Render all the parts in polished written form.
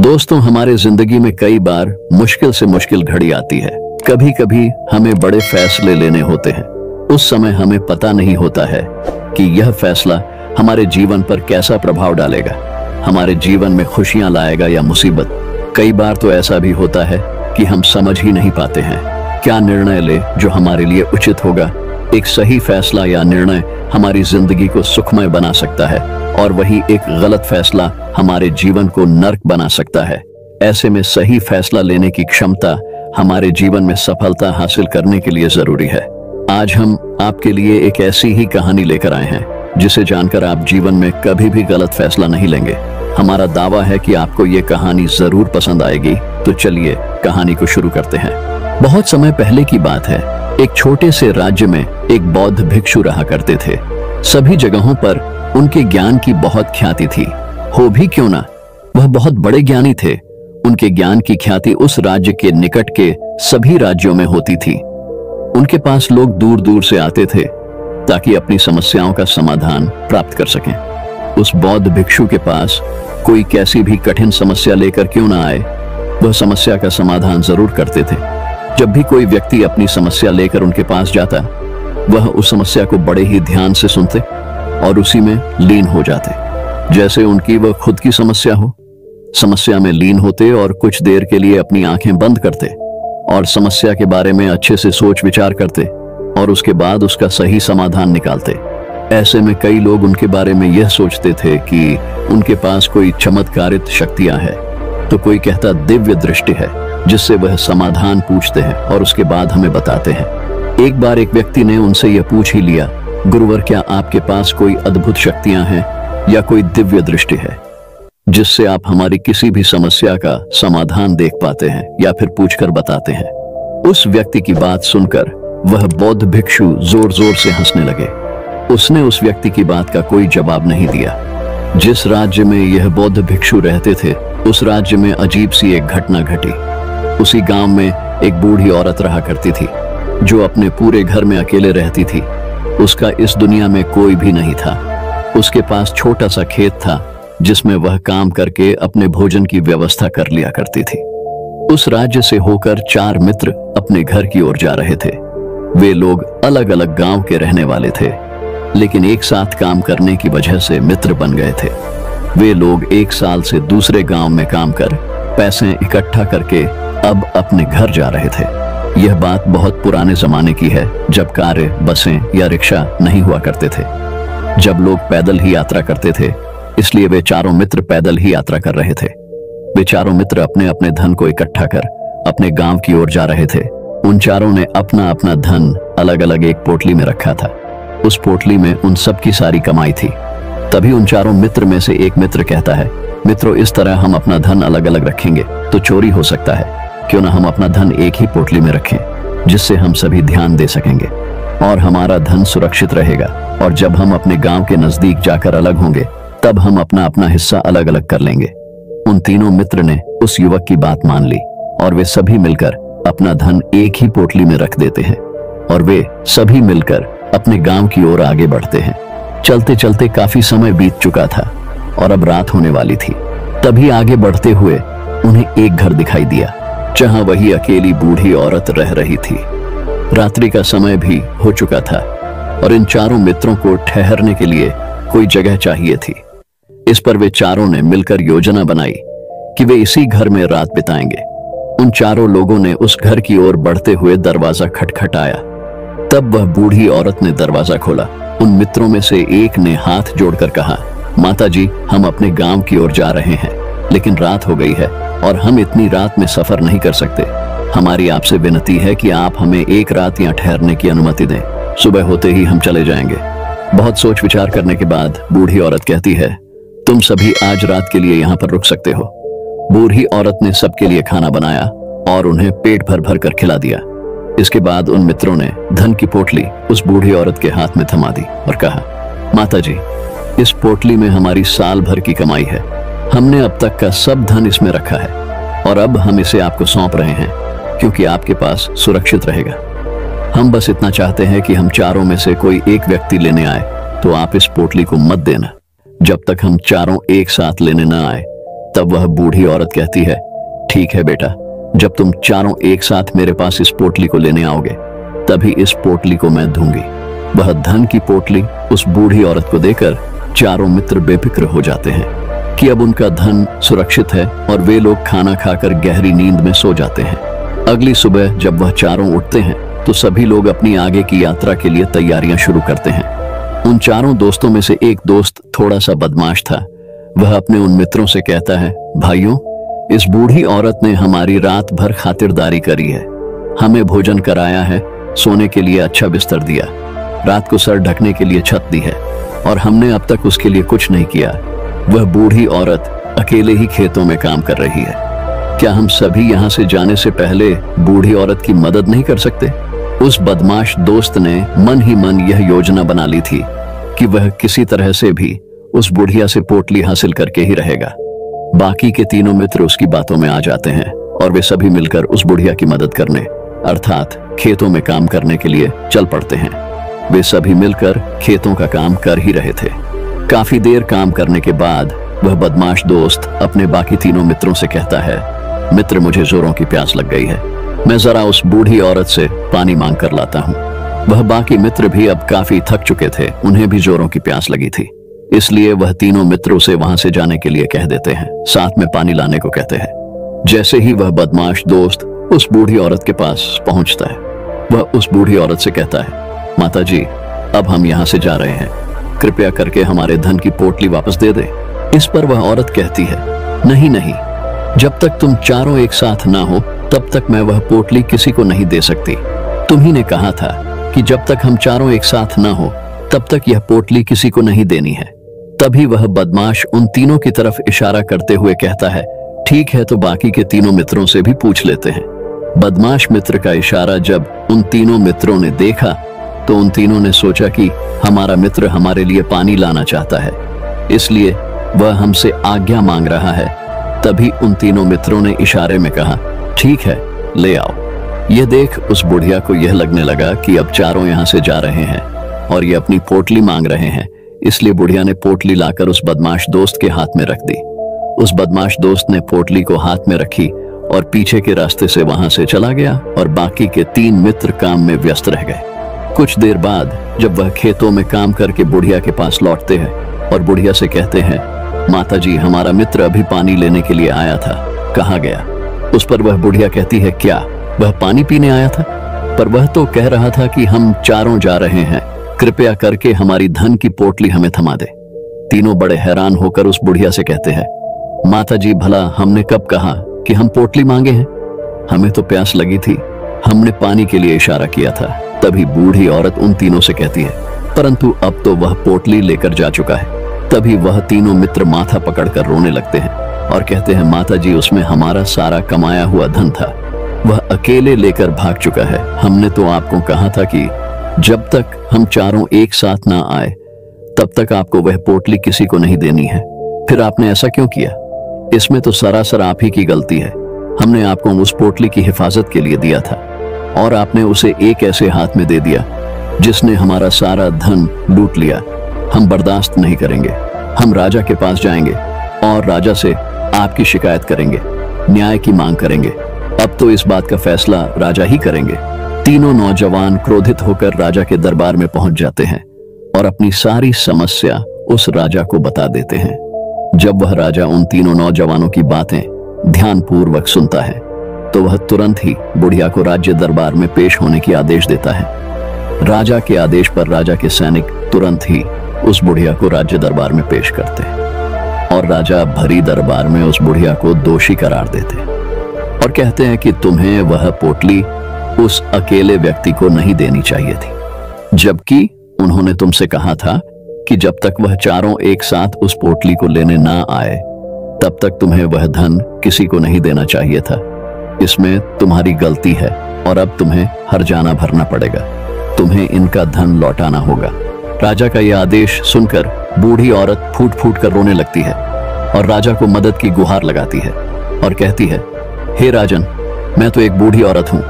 दोस्तों, हमारे जिंदगी में कई बार मुश्किल से मुश्किल घड़ी आती है। कभी कभी हमें बड़े फैसले लेने होते हैं। उस समय हमें पता नहीं होता है कि यह फैसला हमारे जीवन पर कैसा प्रभाव डालेगा, हमारे जीवन में खुशियां लाएगा या मुसीबत। कई बार तो ऐसा भी होता है कि हम समझ ही नहीं पाते हैं क्या निर्णय ले जो हमारे लिए उचित होगा। एक सही फैसला या निर्णय हमारी जिंदगी को सुखमय बना सकता है और वही एक गलत फैसला हमारे जीवन को नर्क बना सकता है। ऐसे में सही फैसला लेने की क्षमता हमारे जीवन में सफलता हासिल करने के लिए जरूरी है। आज हम आपके लिए एक ऐसी ही कहानी लेकर आए हैं जिसे जानकर आप जीवन में कभी भी गलत फैसला नहीं लेंगे। हमारा दावा है कि आपको ये कहानी जरूर पसंद आएगी। तो चलिए कहानी को शुरू करते हैं। बहुत समय पहले की बात है। एक छोटे से राज्य में एक बौद्ध भिक्षु रहा करते थे। सभी जगहों पर उनके ज्ञान की बहुत ख्याति थी। हो भी क्यों ना, वह बहुत बड़े ज्ञानी थे। उनके ज्ञान की ख्याति उस राज्य के निकट के सभी राज्यों में होती थी। उनके पास लोग दूर दूर से आते थे ताकि अपनी समस्याओं का समाधान प्राप्त कर सकें। उस बौद्ध भिक्षु के पास कोई कैसी भी कठिन समस्या लेकर क्यों ना आए, वह समस्या का समाधान जरूर करते थे। जब भी कोई व्यक्ति अपनी समस्या लेकर उनके पास जाता, वह उस समस्या को बड़े ही ध्यान से सुनते और उसी में लीन हो जाते, जैसे उनकी वह खुद की समस्या हो। समस्या में लीन होते और कुछ देर के लिए अपनी आंखें बंद करते और समस्या के बारे में अच्छे से सोच विचार करते और उसके बाद उसका सही समाधान निकालते। ऐसे में कई लोग उनके बारे में यह सोचते थे कि उनके पास कोई चमत्कारित शक्तियां हैं, तो कोई कहता दिव्य दृष्टि है जिससे वह समाधान पूछते हैं और उसके बाद हमें बताते हैं। एक बार एक व्यक्ति ने उनसे यह पूछ ही लिया, गुरुवर, क्या आपके पास कोई अद्भुत शक्तियां हैं या कोई दिव्य दृष्टि है जिससे आप हमारी किसी भी समस्या का समाधान देख पाते हैं या फिर पूछकर बताते हैं। उस व्यक्ति की बात सुनकर वह बौद्ध भिक्षु जोर जोर से हंसने लगे। उसने उस व्यक्ति की बात का कोई जवाब नहीं दिया। जिस राज्य में यह बौद्ध भिक्षु रहते थे, उस राज्य में अजीब सी एक घटना घटी। उसी गांव में एक बूढ़ी औरत रहा करती थी जो अपने पूरे घर में अकेले रहती थी। उसका इस दुनिया में कोई भी नहीं था। उसके पास छोटा सा खेत था जिसमें वह काम करके अपने भोजन की व्यवस्था कर लिया करती थी। उस राज्य से होकर 4 मित्र अपने घर की ओर जा रहे थे। वे लोग अलग अलग गांव के रहने वाले थे, लेकिन एक साथ काम करने की वजह से मित्र बन गए थे। वे लोग 1 साल से दूसरे गांव में काम कर पैसे इकट्ठा करके अब अपने घर जा रहे थे। यह बात बहुत पुराने जमाने की है, जब कारें, बसें या रिक्शा नहीं हुआ करते थे। जब लोग पैदल ही यात्रा करते थे, इसलिए वे चारों मित्र पैदल ही यात्रा कर रहे थे। वे चारों मित्र अपने अपने धन को इकट्ठा कर अपने गांव की ओर जा रहे थे। उन चारों ने अपना अपना धन अलग अलग एक पोटली में रखा था। उस पोटली में उन सब की सारी कमाई थी। तभी उन चारों मित्र में से एक मित्र कहता है, मित्रों, इस तरह हम अपना धन अलग अलग रखेंगे तो चोरी हो सकता है। क्यों ना हम अपना धन एक ही पोटली में रखें, जिससे हम सभी ध्यान दे सकेंगे और हमारा धन सुरक्षित रहेगा। और जब हम अपने गांव के नजदीक जाकर अलग होंगे, तब हम अपना अपना हिस्सा अलग अलग कर लेंगे। उन तीनों मित्र ने उस युवक की बात मान ली और वे सभी मिलकर अपना धन एक ही पोटली में रख देते हैं और वे सभी मिलकर अपने गांव की ओर आगे बढ़ते हैं। चलते चलते काफी समय बीत चुका था और अब रात होने वाली थी। तभी आगे बढ़ते हुए उन्हें एक घर दिखाई दिया जहां वही अकेली बूढ़ी औरत रह रही थी। रात्रि का समय भी हो चुका था और इन चारों मित्रों को ठहरने के लिए कोई जगह चाहिए थी। इस पर वे चारों ने मिलकर योजना बनाई कि वे इसी घर में रात बिताएंगे। उन चारों लोगों ने उस घर की ओर बढ़ते हुए दरवाजा खटखटाया। तब वह बूढ़ी औरत ने दरवाजा खोला। उन मित्रों में से एक ने हाथ जोड़कर कहा, माता जी, हम अपने गांव की ओर जा रहे हैं, लेकिन रात हो गई है और हम इतनी रात में सफर नहीं कर सकते। हमारी आपसे विनती है कि आप हमें एक रात यहाँ ठहरने की अनुमति दें। सुबह होते ही हम चले जाएंगे। बहुत सोच विचार करने के बाद बूढ़ी औरत कहती है, तुम सभी आज रात के लिए यहाँ पर रुक सकते हो। बूढ़ी औरत ने सबके लिए खाना बनाया और उन्हें पेट भर भर कर खिला दिया। इसके बाद उन मित्रों ने धन की पोटली उस बूढ़ी औरत के हाथ में थमा दी और कहा, माता जी, इस पोटली में हमारी साल भर की कमाई है। हमने अब तक का सब धन इसमें रखा है और अब हम इसे आपको सौंप रहे हैं क्योंकि आपके पास सुरक्षित रहेगा। हम बस इतना चाहते हैं कि हम चारों में से कोई एक व्यक्ति लेने आए, तो आप इस पोटली को मत देना। जब तक हम चारों एक साथ लेने न आए, तब वह बूढ़ी औरत कहती है, ठीक है बेटा, जब तुम चारों एक साथ मेरे पास इस पोटली को लेने आओगे तभी इस पोटली को मैं दूंगी। वह धन की पोटली उस बूढ़ी औरत को देकर चारों मित्र बेफिक्र हो जाते हैं कि अब उनका धन सुरक्षित है और वे लोग खाना खाकर गहरी नींद में सो जाते हैं। अगली सुबह जब वह चारों उठते हैं तो सभी लोग अपनी आगे की यात्रा के लिए तैयारियां शुरू करते हैं। उन चारों दोस्तों में से एक दोस्त थोड़ा सा बदमाश था। वह अपने उन मित्रों से कहता है, भाइयों, इस बूढ़ी औरत ने हमारी रात भर खातिरदारी करी है, हमें भोजन कराया है, सोने के लिए अच्छा बिस्तर दिया, रात को सर ढकने के लिए छत दी है और हमने अब तक उसके लिए कुछ नहीं किया। वह बूढ़ी औरत अकेले ही खेतों में काम कर रही है। क्या हम सभी यहाँ से जाने से पहले बूढ़ी औरत की मदद नहीं कर सकते? उस बदमाश दोस्त ने मन ही मन यह योजना बना ली थी कि वह किसी तरह से भी उस बुढ़िया से पोटली हासिल करके ही रहेगा। बाकी के तीनों मित्र उसकी बातों में आ जाते हैं और वे सभी मिलकर उस बुढ़िया की मदद करने अर्थात खेतों में काम करने के लिए चल पड़ते हैं। वे सभी मिलकर खेतों का काम कर ही रहे थे। काफी देर काम करने के बाद वह बदमाश दोस्त अपने बाकी तीनों मित्रों से कहता है, मित्र, मुझे जोरों की प्यास लग गई है, मैं जरा उस बूढ़ी औरत से पानी मांग कर लाता हूँ। वह बाकी मित्र भी अब काफी थक चुके थे, उन्हें भी जोरों की प्यास लगी थी, इसलिए वह तीनों मित्रों से वहां से जाने के लिए कह देते हैं, साथ में पानी लाने को कहते हैं। जैसे ही वह बदमाश दोस्त उस बूढ़ी औरत के पास पहुंचता है, वह उस बूढ़ी औरत से कहता है, माता जी, अब हम यहाँ से जा रहे हैं, कृपया करके हमारे धन की पोटली वापस दे दे। इस पर वह औरत कहती है, नहीं नहीं, जब तक तुम चारों एक साथ ना हो तब तक मैं वह पोटली किसी को नहीं दे सकती। तुम्ही ने कहा था कि जब तक हम चारों एक साथ ना हो तब तक यह पोटली किसी को नहीं देनी है। तभी वह बदमाश उन तीनों की तरफ इशारा करते हुए कहता है, ठीक है, तो बाकी के तीनों मित्रों से भी पूछ लेते हैं। बदमाश मित्र का इशारा जब उन तीनों मित्रों ने देखा तो उन तीनों ने सोचा कि हमारा मित्र हमारे लिए पानी लाना चाहता है, इसलिए वह हमसे आज्ञा मांग रहा है। तभी उन तीनों मित्रों ने इशारे में कहा, ठीक है, ले आओ। यह देख उस बुढ़िया को यह लगने लगा कि अब चारों यहाँ से जा रहे हैं और ये अपनी पोटली मांग रहे हैं, इसलिए बुढ़िया ने पोटली लाकर उस बदमाश दोस्त के हाथ में रख दी। उस बदमाश दोस्त ने पोटली को हाथ में रखी और पीछे के रास्ते से वहां से चला गया और बाकी के तीन मित्र काम में व्यस्त रह गए। कुछ देर बाद जब वह खेतों में काम करके बुढ़िया के पास लौटते हैं और बुढ़िया से कहते हैं, माता जी, हमारा मित्र अभी पानी लेने के लिए आया था, कहाँ गया? उस पर वह बुढ़िया कहती है, क्या वह पानी पीने आया था? पर वह तो कह रहा था कि हम चारों जा रहे हैं, कृपया करके हमारी धन की पोटली हमें थमा दे। तीनों बड़े हैरान होकर उस बुढ़िया से कहते हैं, माता जी, भला हमने कब कहा कि हम पोटली मांगे हैं? हमें तो प्यास लगी थी, हमने पानी के लिए इशारा किया था। तभी बूढ़ी औरत उन तीनों से कहती है, परंतु अब तो वह पोटली लेकर जा चुका है। तभी वह तीनों मित्र माथा पकड़कर रोने लगते हैं और कहते हैं, माता जी, उसमें हमारा सारा कमाया हुआ धन था, वह अकेले लेकर भाग चुका है। हमने तो आपको कहा था कि जब तक हम चारों एक साथ ना आए तब तक आपको वह पोटली किसी को नहीं देनी है। फिर आपने ऐसा क्यों किया? इसमें तो सरासर आप ही की गलती है। हमने आपको उस पोटली की हिफाजत के लिए दिया था और आपने उसे एक ऐसे हाथ में दे दिया जिसने हमारा सारा धन लूट लिया। हम बर्दाश्त नहीं करेंगे, हम राजा के पास जाएंगे और राजा से आपकी शिकायत करेंगे, न्याय की मांग करेंगे। अब तो इस बात का फैसला राजा ही करेंगे। तीनों नौजवान क्रोधित होकर राजा के दरबार में पहुंच जाते हैं और अपनी सारी समस्या उस राजा को बता देते हैं। जब वह राजा उन तीनों नौजवानों की बातें ध्यानपूर्वक सुनता है तो वह तुरंत ही बुढ़िया को राज्य दरबार में पेश होने की आदेश देता है। राजा के आदेश पर राजा के सैनिक तुरंत ही उस बुढ़िया को राज्य दरबार में पेश करते हैं और राजा भरी दरबार में उस बुढ़िया को दोषी करार देते हैं और कहते हैं कि तुम्हें वह पोटली उस अकेले व्यक्ति को नहीं देनी चाहिए थी, जबकि उन्होंने तुमसे कहा था कि जब तक वह चारों एक साथ उस पोटली को लेने ना आए तब तक तुम्हें वह धन किसी को नहीं देना चाहिए था। इसमें तुम्हारी गलती है और अब तुम्हें हर्जाना भरना पड़ेगा, तुम्हें इनका धन लौटाना होगा। राजा का यह आदेश सुनकर बूढ़ी औरत फूट फूट कर रोने लगती है और राजा को मदद की गुहार लगाती है और कहती है, हे राजन, मैं तो एक बूढ़ी औरत हूं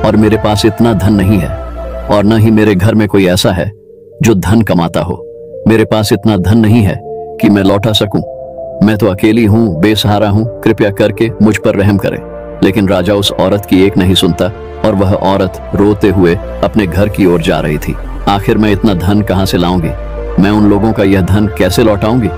और मेरे पास इतना धन नहीं है और न ही मेरे घर में कोई ऐसा है जो धन कमाता हो। मेरे पास इतना धन नहीं है कि मैं लौटा सकूं। मैं तो अकेली हूँ, बेसहारा हूँ, कृपया करके मुझ पर रहम करें। लेकिन राजा उस औरत की एक नहीं सुनता और वह औरत रोते हुए अपने घर की ओर जा रही थी। आखिर मैं इतना धन कहाँ से लाऊंगी? मैं उन लोगों का यह धन कैसे लौटाऊंगी?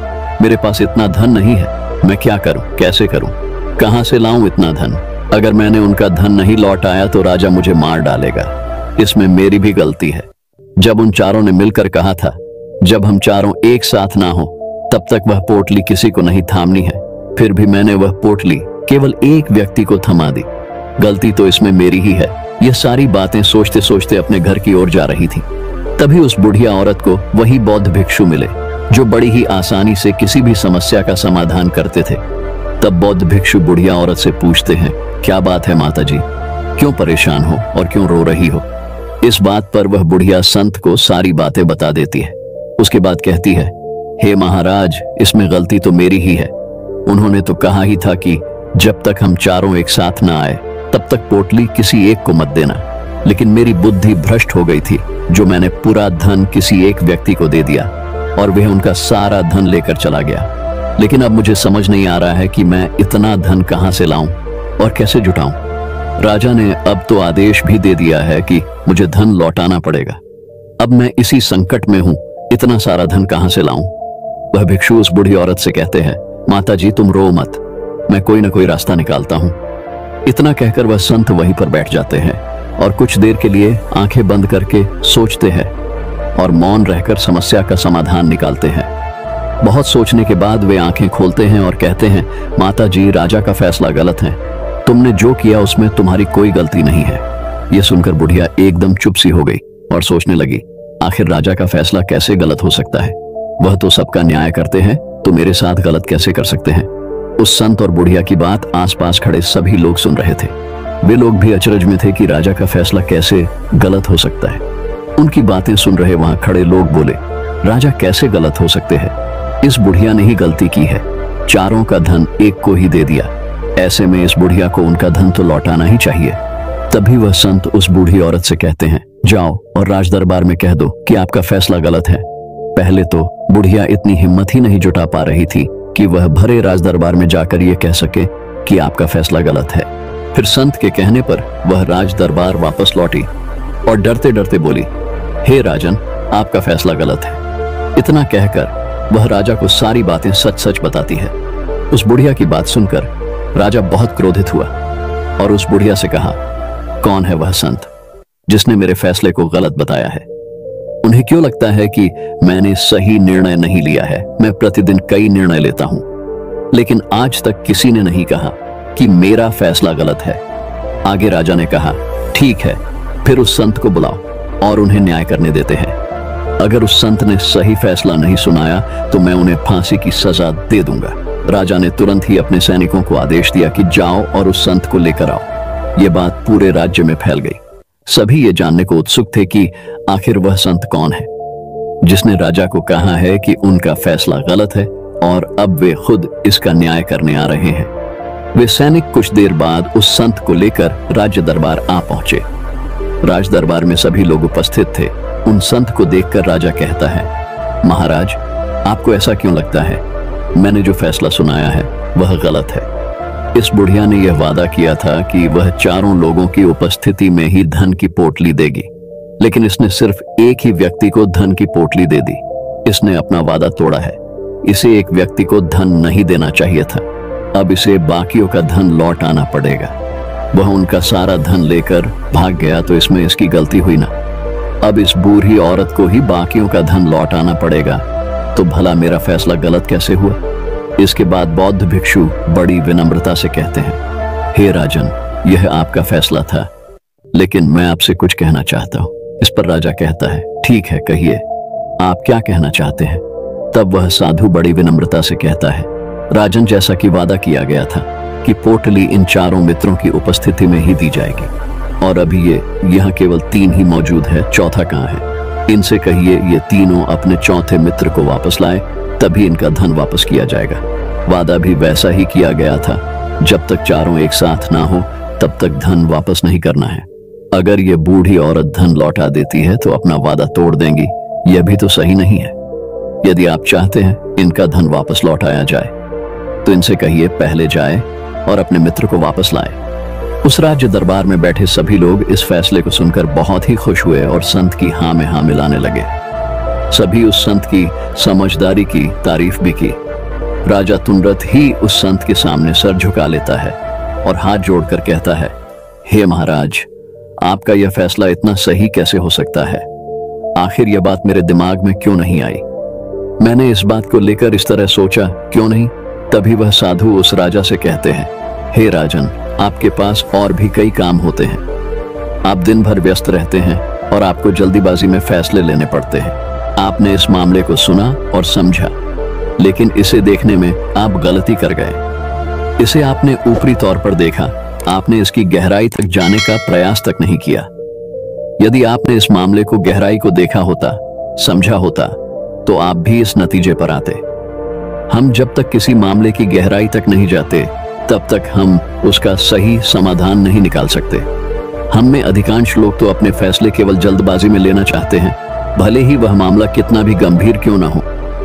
मेरे पास इतना धन नहीं है। मैं क्या करूं, कैसे करूं, कहां से लाऊं इतना धन? अगर मैंने उनका धन नहीं लौटाया तो राजा मुझे मार डालेगा। इसमें मेरी भी गलती है। जब उन चारों ने मिलकर कहा था, जब हम चारों एक साथ ना हो तब तक वह पोटली किसी को नहीं थामनी है, फिर भी मैंने वह पोटली केवल एक व्यक्ति को थमा दी। गलती तो इसमें मेरी ही है। यह सारी बातें सोचते सोचते अपने घर की ओर जा रही थी। तभी उस बुढ़िया औरत को वही बौद्ध भिक्षु मिले जो बड़ी ही आसानी से किसी भी समस्या का समाधान करते थे। तब बौद्ध भिक्षु बुढ़िया औरत से पूछते हैं, क्या बात है माता जी, क्यों परेशान हो और क्यों रो रही हो? इस बात पर वह बुढ़िया संत को सारी बातें बता देती है। उसके बाद कहती है, हे महाराज, इसमें गलती तो मेरी ही है। उन्होंने तो कहा ही था कि जब तक हम चारों एक साथ ना आए तब तक पोटली किसी एक को मत देना। लेकिन मेरी बुद्धि भ्रष्ट हो गई थी, जो मैंने पूरा धन किसी एक व्यक्ति को दे दिया और वह उनका सारा धन लेकर चला गया। लेकिन अब मुझे समझ नहीं आ रहा है कि मैं इतना धन कहां से लाऊं और कैसे जुटाऊं। राजा ने अब तो आदेश भी दे दिया है कि मुझे धन लौटाना पड़ेगा। अब मैं इसी संकट में हूं, इतना सारा धन कहां से लाऊं? वह भिक्षु उस बूढ़ी औरत से कहते हैं, माता जी तुम रो मत, मैं कोई ना कोई रास्ता निकालता हूं। इतना कहकर वह संत वहीं पर बैठ जाते हैं और कुछ देर के लिए आंखें बंद करके सोचते हैं और मौन रहकर समस्या का समाधान निकालते हैं। बहुत सोचने के बाद वे आंखें खोलते हैं और कहते हैं, माता जी, राजा का फैसला गलत है। तुमने जो किया उसमें तुम्हारी कोई गलती नहीं है। यह सुनकर बुढ़िया एकदम चुप सी हो गई और सोचने लगी, आखिर राजा का फैसला कैसे गलत हो सकता है? वह तो सबका न्याय करते हैं, तो मेरे साथ गलत कैसे कर सकते हैं? उस संत और बुढ़िया की बात आसपास खड़े सभी लोग सुन रहे थे। वे लोग भी अचरज में थे कि राजा का फैसला कैसे गलत हो सकता है। उनकी बातें सुन रहे वहां खड़े लोग बोले, राजा कैसे गलत हो सकते हैं? इस बुढ़िया ने ही गलती की है, चारों का धन एक को ही दे दिया। ऐसे में इस बुढ़िया को उनका धन तो लौटाना ही चाहिए। तभी वह संत उस बूढ़ी औरत से कहते हैं, जाओ और राज दरबार में कह दो कि आपका फैसला गलत है। पहले तो बुढ़िया इतनी हिम्मत ही नहीं जुटा पा रही थी कि वह भरे राज दरबार में जाकर यह कह सके कि आपका फैसला गलत है। फिर संत के कहने पर वह राज दरबार वापस लौटी और डरते डरते बोली, हे राजन, आपका फैसला गलत है। इतना कहकर वह राजा को सारी बातें सच सच बताती है। उस बुढ़िया की बात सुनकर राजा बहुत क्रोधित हुआ और उस बुढ़िया से कहा, कौन है वह संत जिसने मेरे फैसले को गलत बताया है? उन्हें क्यों लगता है कि मैंने सही निर्णय नहीं लिया है? मैं प्रतिदिन कई निर्णय लेता हूं, लेकिन आज तक किसी ने नहीं कहा कि मेरा फैसला गलत है। आगे राजा ने कहा, ठीक है, फिर उस संत को बुलाओ और उन्हें न्याय करने देते हैं। अगर उस संत ने सही फैसला नहीं सुनाया तो मैं उन्हें फांसी की सजा दे दूंगा। राजा ने तुरंत ही अपने सैनिकों को आदेश दिया कि जाओ और उस संत को लेकर आओ। यह बात पूरे राज्य में फैल गई। सभी ये जानने को उत्सुक थे कि आखिर वह संत कौन है जिसने राजा को कहा है कि उनका फैसला गलत है और अब वे खुद इसका न्याय करने आ रहे हैं। वे सैनिक कुछ देर बाद उस संत को लेकर राज्य दरबार आ पहुंचे। राज दरबार में सभी लोग उपस्थित थे। उन संत को देखकर राजा कहता है, महाराज, आपको ऐसा क्यों लगता है? मैंने जो फैसला सुनाया है वह गलत है। इस बुढ़िया ने यह वादा किया था कि वह चारों लोगों की उपस्थिति में ही धन की पोटली देगी, लेकिन इसने सिर्फ एक ही व्यक्ति को धन की पोटली दे दी। इसने अपना वादा तोड़ा है। इसे एक व्यक्ति को धन नहीं देना चाहिए था। अब इसे बाकियों का धन लौट आना पड़ेगा। वह उनका सारा धन लेकर भाग गया तो इसमें इसकी गलती हुई ना। अब इस बूढ़ी औरत को ही बाकियों का धन लौट आना पड़ेगा। तो भला मेरा फैसला गलत कैसे हुआ? इसके बाद बौद्ध भिक्षु बड़ी विनम्रता से कहते हैं, हे राजन, यह आपका फैसला था, लेकिन मैं आपसे कुछ कहना चाहता हूँ। इस पर राजा कहता है, ठीक है, कहिए, आप क्या कहना चाहते हैं? तब वह साधु बड़ी विनम्रता से कहता है, राजन, जैसा कि वादा किया गया था कि पोटली इन चारों मित्रों की उपस्थिति में ही दी जाएगी, और अभी ये यहाँ केवल 3 ही मौजूद है, चौथा कहाँ है? इनसे कहिए ये तीनों अपने चौथे मित्र को वापस लाए, तभी इनका धन वापस किया जाएगा। वादा भी वैसा ही किया गया था, जब तक चारों एक साथ ना हो तब तक धन वापस नहीं करना है। अगर ये बूढ़ी औरत धन लौटा देती है तो अपना वादा तोड़ देंगी, यह भी तो सही नहीं है। यदि आप चाहते हैं इनका धन वापस लौटाया जाए तो इनसे कहिए पहले जाए और अपने मित्र को वापस लाए। उस राज्य दरबार में बैठे सभी लोग इस फैसले को सुनकर बहुत ही खुश हुए और संत की हाँ में हाँ मिलाने लगे। सभी उस संत की समझदारी की तारीफ भी की। राजा तुंडरत ही उस संत के सामने सर झुका लेता है और हाथ जोड़कर कहता है, हे महाराज, आपका यह फैसला इतना सही कैसे हो सकता है? आखिर यह बात मेरे दिमाग में क्यों नहीं आई? मैंने इस बात को लेकर इस तरह सोचा क्यों नहीं? तभी वह साधु उस राजा से कहते हैं, हे राजन, आपके पास और भी कई काम होते हैं। आप दिन भर व्यस्त रहते हैं और आपको जल्दीबाजी में फैसले लेने पड़ते हैं। आपने इस मामले को सुना और समझा, लेकिन इसे देखने में आप गलती कर गए। इसे आपने ऊपरी तौर पर देखा, आपने इसकी गहराई तक जाने का प्रयास तक नहीं किया। यदि आपने इस मामले को गहराई को देखा होता, समझा होता, तो आप भी इस नतीजे पर आते। हम जब तक किसी मामले की गहराई तक नहीं जाते, तब तक हम उसका सही समाधान नहीं निकाल सकते। हम में अधिकांश लोग तो अपने फैसले केवल जल्दबाजी में लेना चाहते हैं, भले ही वह मामला कितना भी गंभीर क्यों ना हो।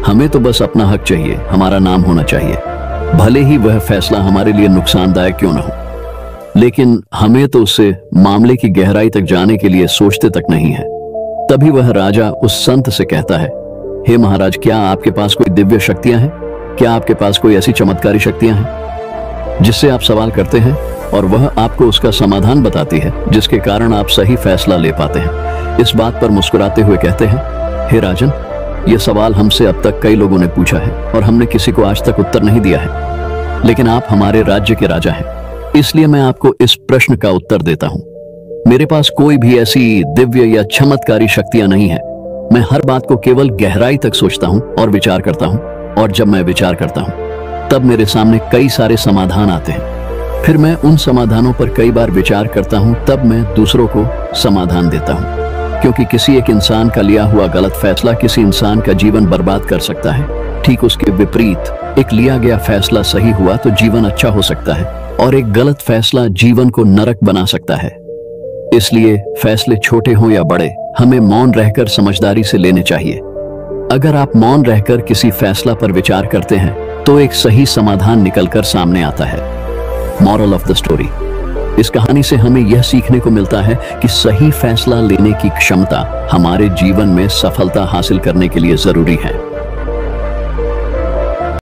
हमें तो बस अपना हक चाहिए, हमारा नाम होना चाहिए, भले ही वह फैसला हमारे लिए नुकसानदायक क्यों ना हो। लेकिन हमें तो उससे मामले की गहराई तक जाने के लिए सोचते तक नहीं है। तभी वह राजा उस संत से कहता है, हे महाराज, क्या आपके पास कोई दिव्य शक्तियां हैं? क्या आपके पास कोई ऐसी चमत्कारी शक्तियां हैं जिससे आप सवाल करते हैं और वह आपको उसका समाधान बताती है, जिसके कारण आप सही फैसला ले पाते हैं? इस बात पर मुस्कुराते हुए कहते हैं, हे राजन, यह सवाल हमसे अब तक कई लोगों ने पूछा है और हमने किसी को आज तक उत्तर नहीं दिया है, लेकिन आप हमारे राज्य के राजा हैं, इसलिए मैं आपको इस प्रश्न का उत्तर देता हूं। मेरे पास कोई भी ऐसी दिव्य या चमत्कारी शक्तियां नहीं है। मैं हर बात को केवल गहराई तक सोचता हूं और विचार करता हूं, और जब मैं विचार करता हूं तब मेरे सामने कई सारे समाधान आते हैं। फिर मैं उन समाधानों पर कई बार विचार करता हूं, तब मैं दूसरों को समाधान देता हूं, क्योंकि किसी एक इंसान का लिया हुआ गलत फैसला किसी इंसान का जीवन बर्बाद कर सकता है। ठीक उसके विपरीत, एक लिया गया फैसला सही हुआ तो जीवन अच्छा हो सकता है, और एक गलत फैसला जीवन को नरक बना सकता है। इसलिए फैसले छोटे हों या बड़े, हमें मौन रहकर समझदारी से लेने चाहिए। अगर आप मौन रहकर किसी फैसला पर विचार करते हैं तो एक सही समाधान निकलकर सामने आता है। मॉरल ऑफ द स्टोरी, इस कहानी से हमें यह सीखने को मिलता है कि सही फैसला लेने की क्षमता हमारे जीवन में सफलता हासिल करने के लिए जरूरी है।